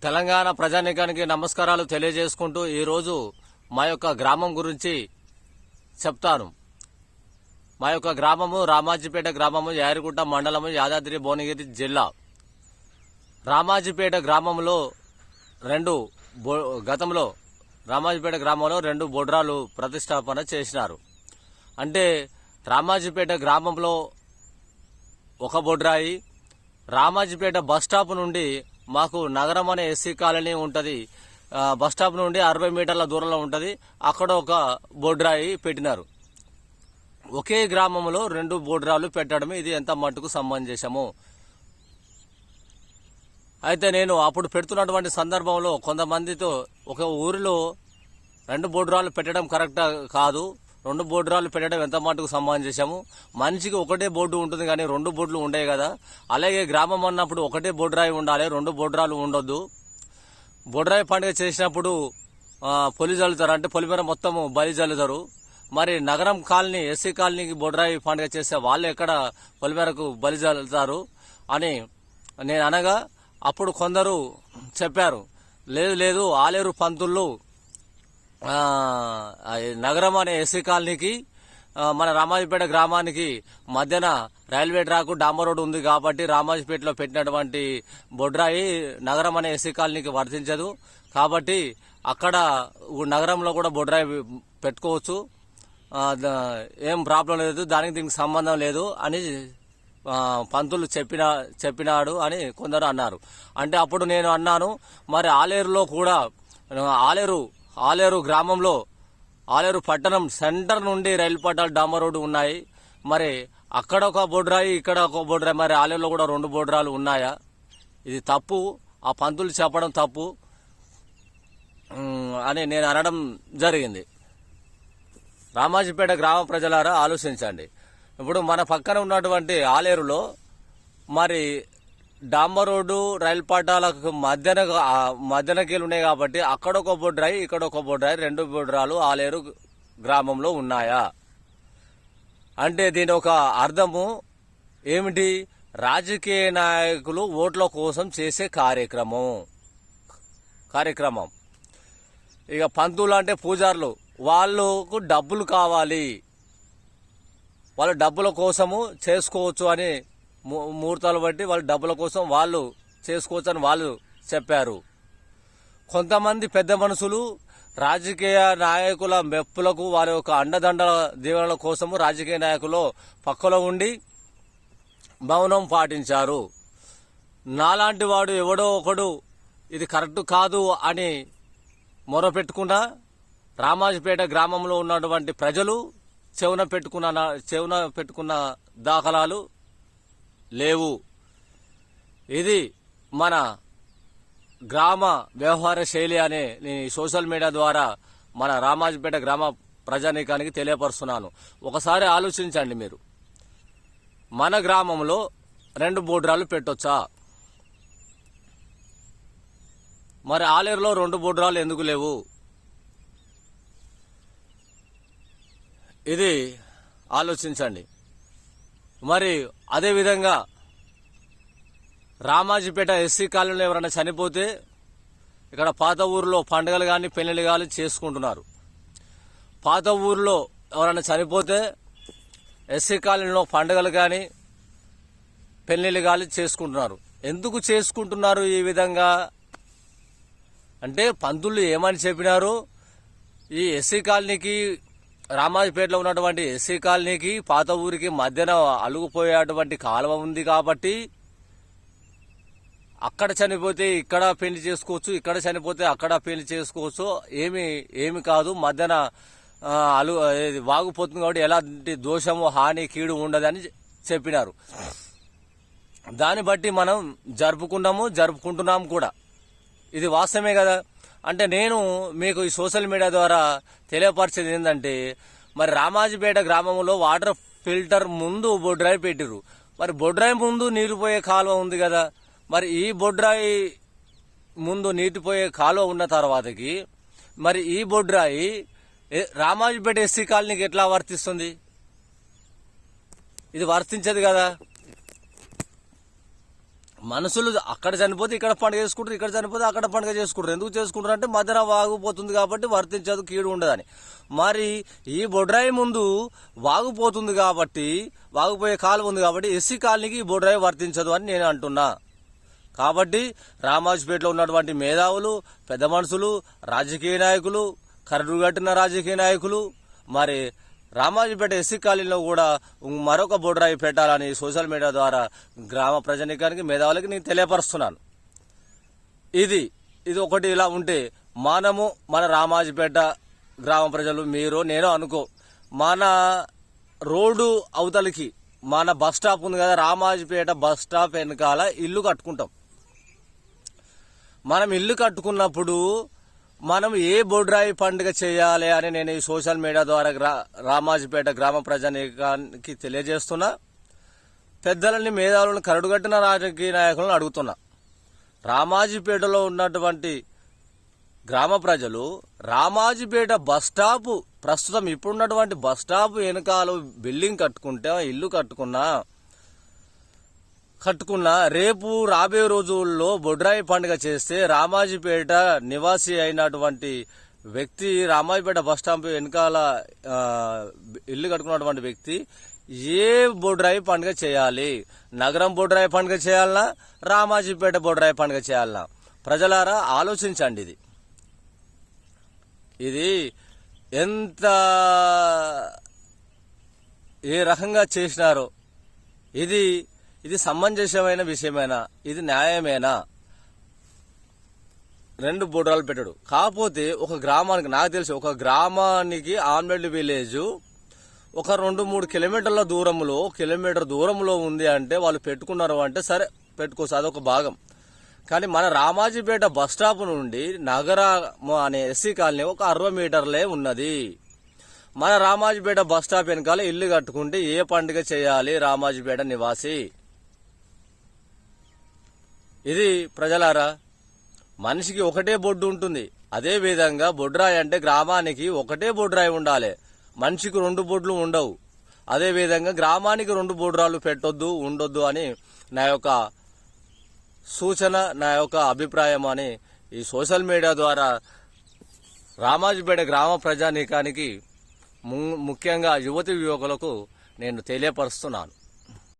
తెలంగాణ ప్రజానీకానికి నమస్కారాలు తెలియజేసుకుంటూ ఈరోజు మా యొక్క గ్రామం గురించి చెప్తాను. మా యొక్క గ్రామము రామాజీపేట గ్రామము, యారిగుట్ట మండలము, యాదాద్రి భువనగిరి జిల్లా. రామాజీపేట గ్రామంలో గతంలో రామాజీపేట గ్రామంలో 2 బొడ్రాలు ప్రతిష్టాపన చేసినారు. అంటే రామాజీపేట గ్రామంలో ఒక బొడ్రాయి, రామాజీపేట బస్టాప్ నుండి మాకు నగరం అనే ఎస్సీ కాలనీ ఉంటుంది, బస్టాప్ నుండి 60 మీటర్ల దూరంలో ఉంటుంది. అక్కడ ఒక బొడ్రాయి పెట్టినారు. ఒకే గ్రామంలో 2 బొడ్రాలు పెట్టడం ఇది ఎంత మట్టుకు సమంజసము? అయితే నేను అప్పుడు పెడుతున్నటువంటి సందర్భంలో కొంతమందితో ఒక ఊరిలో 2 బొడ్రాలు పెట్టడం కరెక్ట్ కాదు, 2 బోర్డురాలు పెట్టడం ఎంత మటుకు సమంజసము? మనిషికి ఒకటే బోర్డు ఉంటుంది కానీ 2 బోర్డులు ఉండవు కదా. అలాగే గ్రామం అన్నప్పుడు ఒకటే బొడ్రాయి ఉండాలి, 2 బొడ్రాలు ఉండొద్దు. బొడ్రాయి పండుగ చేసినప్పుడు పొలి జల్లుతారు, అంటే పొలిమేర మొత్తం బలి జల్లుతారు. మరి నగరం కాలనీ, ఎస్సీ కాలనీకి బొడ్రాయి పండుగ చేస్తే వాళ్ళు ఎక్కడ పొలిమేరకు బలి జల్లుతారు అని నేను అనగా, అప్పుడు కొందరు చెప్పారు, లేదు లేదు ఆలేరు పంతుళ్ళు నగరం అనే ఎస్సీ కాలనీకి మన రామాజీపేట గ్రామానికి మధ్యన రైల్వే ట్రాక్, డాంబర్ రోడ్ ఉంది కాబట్టి రామాజీపేటలో పెట్టినటువంటి బొడ్రాయి నగరం అనే ఎస్సీ కాలనీకి వర్తించదు, కాబట్టి అక్కడ నగరంలో కూడా బొడ్రాయి పెట్టుకోవచ్చు, ఏం ప్రాబ్లం లేదు, దానికి దీనికి సంబంధం లేదు అని పంతులు చెప్పినాడు అని కొందరు అన్నారు. అంటే అప్పుడు నేను అన్నాను, మరి ఆలేరులో కూడా ఆలేరు గ్రామంలో, ఆలేరు పట్టణం సెంటర్ నుండి రైలు పట్టాలు, డాంబర్ రోడ్డు ఉన్నాయి. మరి అక్కడ ఒక బొడ్రాయి, ఇక్కడ ఒక బొడ్రాయి, మరి ఆలేరులో కూడా 2 బొడ్రాలు ఉన్నాయా? ఇది తప్పు, ఆ పంతులు చెప్పడం తప్పు అని నేను అనడం జరిగింది. రామాజీపేట గ్రామ ప్రజలారా ఆలోచించండి. ఇప్పుడు మన పక్కన ఉన్నటువంటి ఆలేరులో మరి డాంబర్ రోడ్డు, రైలు పట్టాలకు మధ్యనకీలు ఉన్నాయి కాబట్టి అక్కడ ఒక బొడ్రాయి, ఇక్కడ ఒక బొడ్రాయి, 2 బొడ్రాలు ఆలేరు గ్రామంలో ఉన్నాయా? అంటే దీని ఒక అర్థము ఏమిటి? రాజకీయ నాయకులు ఓట్ల కోసం చేసే కార్యక్రమం. ఇక పంతులు అంటే పూజారులు, వాళ్ళకు డబ్బులు కావాలి, వాళ్ళు డబ్బుల కోసము చేసుకోవచ్చు అని ముహూర్తాలు బట్టి వాళ్ళు డబ్బుల కోసం వాళ్ళు చేసుకోవచ్చు అని వాళ్ళు చెప్పారు. కొంతమంది పెద్ద మనుషులు రాజకీయ నాయకుల మెప్పులకు, వారి యొక్క అండదండల దీవెనల కోసము రాజకీయ నాయకులు పక్కలో ఉండి మౌనం పాటించారు. నాలాంటి వాడు ఎవడో ఒకడు ఇది కరెక్ట్ కాదు అని మొరపెట్టుకున్నా రామాజీపేట గ్రామంలో ఉన్నటువంటి ప్రజలు చెవున పెట్టుకున్న దాఖలాలు లేవు. ఇది మన గ్రామ వ్యవహార శైలి అనే సోషల్ మీడియా ద్వారా మన రామాజీపేట గ్రామ ప్రజానీకానికి తెలియపరుస్తున్నాను. ఒకసారి ఆలోచించండి, మీరు మన గ్రామంలో 2 బొడ్రాలు పెట్టొచ్చా? మరి ఆలేరులో 2 బొడ్రాలు ఎందుకు లేవు? ఇది ఆలోచించండి. మరి అదేవిధంగా రామాజీపేట ఎస్సీ కాలనీలో ఎవరైనా చనిపోతే ఇక్కడ పాత ఊరిలో పండుగలు కానీ పెళ్లిళ్ళు కానీ చేసుకుంటున్నారు. పాత ఊరిలో ఎవరైనా చనిపోతే ఎస్సీ కాలనీలో పండుగలు కానీ పెళ్లిళ్ళు కానీ చేసుకుంటున్నారు. ఎందుకు చేసుకుంటున్నారు ఈ విధంగా? అంటే పంతులు ఏమని చెప్పినారు? ఈ ఎస్సీ కాలనీకి, రామాజీపేటలో ఉన్నటువంటి ఎస్సీ కాలనీకి పాత ఊరికి మధ్యన అలుగుపోయేటువంటి కాలువ ఉంది కాబట్టి అక్కడ చనిపోతే ఇక్కడ పెళ్లి చేసుకోవచ్చు, ఇక్కడ చనిపోతే అక్కడ పెళ్లి చేసుకోవచ్చు, ఏమి కాదు, మధ్యన వాగుపోతుంది కాబట్టి ఎలాంటి దోషము, హాని, కీడు ఉండదని చెప్పినారు. దాన్ని బట్టి మనం జరుపుకుంటున్నాము కూడా. ఇది వాస్తవమే కదా. అంటే నేను మీకు ఈ సోషల్ మీడియా ద్వారా తెలియపరిచేది ఏంటంటే, మరి రామాజీపేట గ్రామంలో వాటర్ ఫిల్టర్ ముందు బొడ్రాయి పెట్టిరు. మరి బొడ్రాయి ముందు నీరు పోయే కాలువ ఉంది కదా, మరి ఈ బొడ్రాయి ముందు నీటి పోయే కాలువ ఉన్న తర్వాతకి మరి ఈ బొడ్రాయి రామాజీపేట ఎస్సీ కాలనీకి ఎట్లా వర్తిస్తుంది? ఇది వర్తించదు కదా. మనుషులు అక్కడ చనిపోతే ఇక్కడ పండుగ చేసుకుంటారు, ఇక్కడ చనిపోతే అక్కడ పండుగ చేసుకుంటారు. ఎందుకు చేసుకుంటారు అంటే మధ్యన వాగుపోతుంది కాబట్టి వర్తించదు, కీడు ఉండదని. మరి ఈ బొడ్రాయి ముందు వాగుపోతుంది కాబట్టి, వాగుపోయే కాలువ ఉంది కాబట్టి ఎస్సీ కాలనీకి ఈ బొడ్రాయి వర్తించదు అని నేను అంటున్నా. కాబట్టి రామాజపేటలో ఉన్నటువంటి మేధావులు, పెద్ద మనుషులు, రాజకీయ నాయకులు, కరుడుగట్టిన రాజకీయ నాయకులు మరి రామాజపేట ఎస్సీ కాలనీలో కూడా మరొక బొడ్రాయి పెట్టాలని సోషల్ మీడియా ద్వారా గ్రామ ప్రజానీకానికి, మేధావులకి నేను తెలియపరుస్తున్నాను. ఇది ఒకటి ఇలా ఉంటే మన రామాజపేట గ్రామ ప్రజలు, మీరు నేను అనుకో, మన రోడ్డు అవతలికి మన బస్ స్టాప్ ఉంది కదా, రామాజపేట బస్ స్టాప్ వెనకాల ఇల్లు కట్టుకుంటాం. మనం ఇల్లు కట్టుకున్నప్పుడు మనం ఏ బొడ్రాయి పండుగ చేయాలి అని నేను ఈ సోషల్ మీడియా ద్వారా రామాజపేట గ్రామ ప్రజానీకానికి తెలియజేస్తున్నా. పెద్దలని, మేధావులను, కరడుగట్టిన రాజకీయ నాయకులను అడుగుతున్నా. రామాజపేటలో ఉన్నటువంటి గ్రామ ప్రజలు రామాజపేట బస్ స్టాప్, ప్రస్తుతం ఇప్పుడున్నటువంటి బస్ స్టాప్ వెనకాల బిల్డింగ్ కట్టుకుంటే, ఇల్లు కట్టుకున్నా రేపు రాబోయే రోజుల్లో బొడ్రాయి పండుగ చేస్తే రామాజపేట నివాసి అయినటువంటి వ్యక్తి, రామాజపేట బస్ స్టాంప్ వెనకాల ఇల్లు కట్టుకున్నటువంటి వ్యక్తి ఏ బొడ్రాయి పండుగ చేయాలి? నగరం బొడ్రాయి పండుగ చేయాలన్నా, రామాజపేట బొడ్రాయి పండుగ చేయాలన్నా? ప్రజలారా ఆలోచించండి. ఇది ఎంత ఏ రకంగా చేసినారో, ఇది సమంజసమైన విషయమేనా? ఇది న్యాయమేనా? రెండు బొడ్రాలు పెట్టడు. కాకపోతే ఒక గ్రామానికి, నాకు తెలిసి ఒక గ్రామానికి ఆమ్లెట్ విలేజ్ ఒక 2-3 కిలోమీటర్ల దూరంలో, కిలోమీటర్ దూరంలో ఉంది అంటే వాళ్ళు పెట్టుకున్నారు అంటే సరే పెట్టుకోవచ్చు, అదొక భాగం. కానీ మన రామాజపేట బస్ స్టాప్ నుండి నగరం అనే ఎస్సీ కాలనీ ఒక 60 మీటర్లే ఉన్నది. మన రామాజపేట బస్ స్టాప్ వెనకాల ఇల్లు కట్టుకుంటే ఏ పండుగ చేయాలి రామాజపేట నివాసి? ఇది ప్రజలారా, మనిషికి ఒకటే బొడ్డు ఉంటుంది. అదే విధంగా బొడ్రాయి అంటే గ్రామానికి ఒకటే బొడ్రాయి ఉండాలి, మనిషికి 2 బొడ్లు ఉండవు. అదే విధంగా గ్రామానికి 2 బొడ్రాలు పెట్టొద్దు, ఉండొద్దు అని నా యొక్క సూచన, నా యొక్క అభిప్రాయం అని ఈ సోషల్ మీడియా ద్వారా రామాజపేట గ్రామ ప్రజానీకానికి, ముఖ్యంగా యువతి యువకులకు నేను తెలియపరుస్తున్నాను.